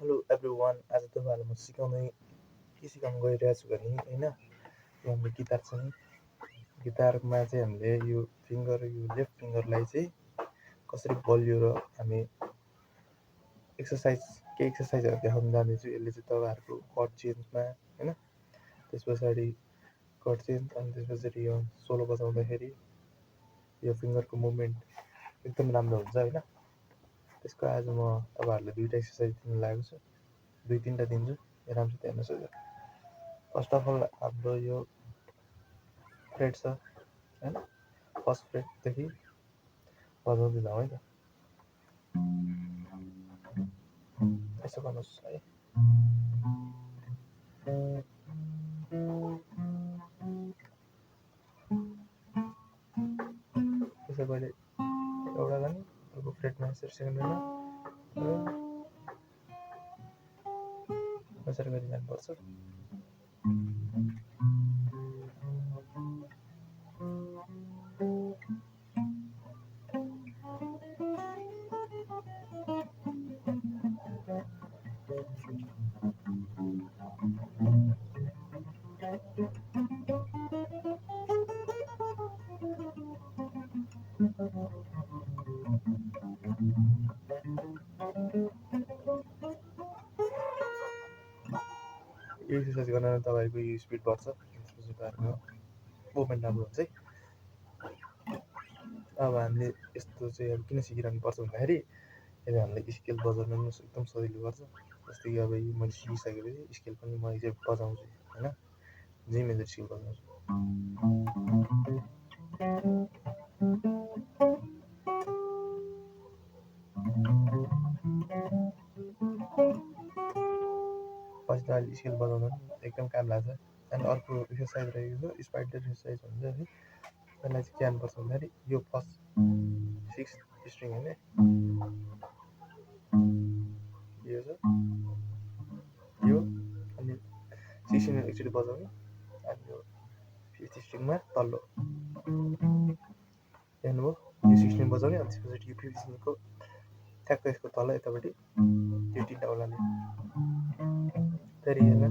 Hello everyone, आज तपाईँहरूलाई म सिकाउन गइरहेको छु भने होइन, यो हाम्रो गिटार छ नि, गिटारमा चाहिँ हामीले यो लेफ्ट फिङ्गरलाई चाहिँ कसरी बलियो र हामी केही एक्सर्साइजहरू देखाउन जाँदैछु। यसले चाहिँ तपाईँहरूको कर्ड चेन्जमा होइन, त्यस पछाडि कर्ड चेन्ज अनि त्यस पछाडि यो सोलो बजाउँदाखेरि यो फिङ्गरको मुभमेन्ट एकदम राम्रो हुन्छ होइन। त्यसको आज म तपाईँहरूलाई 2टा एक्सर्साइज दिन लागेको छु, 2-3टा दिन्छु, राम्रोसित हेर्नुहोस् है। फर्स्ट अफ अल हाम्रो यो फ्रेट छ होइन, फर्स्ट फ्रेटदेखि बजाउँदै जाउँ है त। यसो गर्नुहोस् है। त्यसो पहिले एउटा गर्ने अर्को फ्रेटमा यसरी सेकेन्डमा यसरी गरी जानुपर्छ। यो एक्सर्साइज गर्न तपाईँको यो स्पिड बढ्छ, त्यसपछि तपाईँहरूको मुभमेन्ट राम्रो हुन्छ है। अब हामीले यस्तो चाहिँ अब किन सिकिरहनु पर्छ भन्दाखेरि यसले हामीलाई स्केल बजाउन पनि एकदम सजिलो गर्छ। जस्तै कि अब मैले सिकिसकेपछि स्केल पनि म चाहिँ बजाउँछु होइन, जी मेजर स्केल बजाउँछु। पछि त अहिले स्केल बजाउनु एकदम काम लाग्छ। अनि अर्को एक्सर्साइज रहेको छ स्पाइडर एक्सर्साइज भन्छ है। यसलाई चाहिँ के गर्नुपर्छ भन्दाखेरि यो फर्स्ट 6 स्ट्रिङ होइन, यो छ यो, अनि 16 एकचोटि बजाउने, अनि यो 5th स्ट्रिङमा तल्लो हेर्नुभयो, यो 16 बजाउने, अनि त्यसपछि यो 5th स्ट्रिङको ठ्याक्क यसको तल यतापट्टि यो 3टा ओलाउने, फेरि हेर्न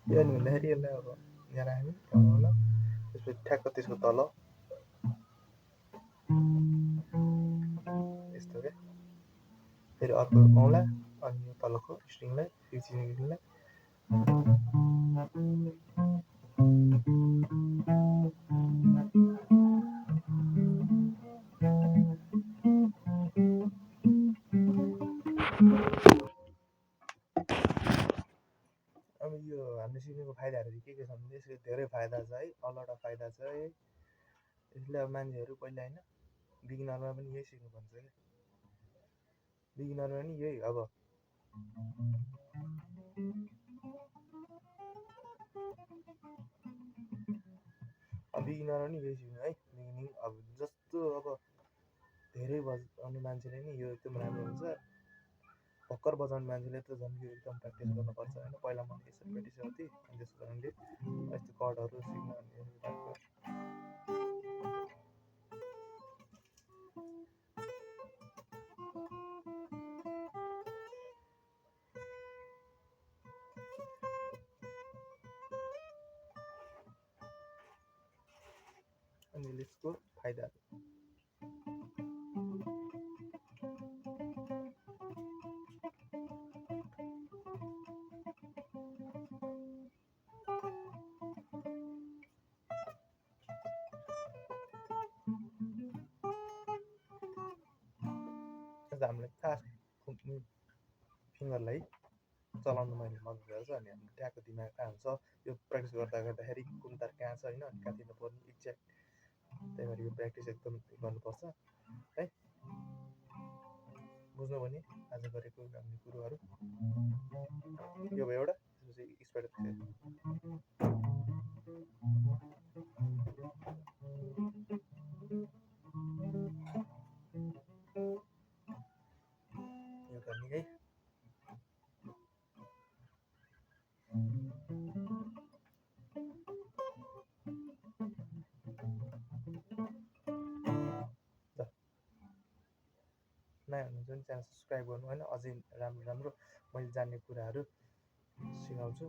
यो अनि भन्दाखेरि यसलाई अब यहाँ राख्ने एउटा, त्यसपछि ठ्याक्क त्यसको तल यस्तो क्या, फेरि अर्को औँला अनि यो तलको स्ट्रिङलाई 5th स्ट्रिङलाई अब यो हामीले सिक्नुको फाइदाहरू के छ भने यसको धेरै फाइदा छ है, अलवटा फाइदा छ है। यसले अब मान्छेहरू पहिला होइन बिगिनरमा पनि यही सिक्नु भन्छ क्या, बिगिनरमा पनि यही। अब बिगिनरमा पनि यही सिक्नु है, बिगिनिङ अब जस्तो अब धेरै बजाउने मान्छेले नि यो एकदम राम्रो हुन्छ। भर्खर बजाउने मान्छेले त झन् यो एकदम प्र्याक्टिस गर्नुपर्छ होइन। पहिला मैले यसरी प्र्याक्टिस गर्थेँ, अनि त्यसको कारणले यस्तो कर्डहरू सिक्न अनि यसको फाइदाहरू हामीले फास्ट फिङ्गरलाई चलाउनु मैले मद्दत गर्छ। अनि हाम्रो ट्यागको दिमाग कहाँ हुन्छ, यो प्र्याक्टिस गर्दाखेरि कुन तार कहाँ छ होइन, कहाँ दिनुपर्ने एक्ज्याक्ट, त्यही भएर यो प्र्याक्टिस एकदम गर्नुपर्छ है। बुझ्नु भने आज गरेको हामीले कुरोहरू यो भयो एउटा, त्यसपछि स्पाइडर यो गर्ने है। नयाँ हुनुहुन्छ भने च्यानल सब्सक्राइब गर्नु होइन, अझै राम्रो राम्रो मैले जान्ने कुराहरू सिकाउँछु।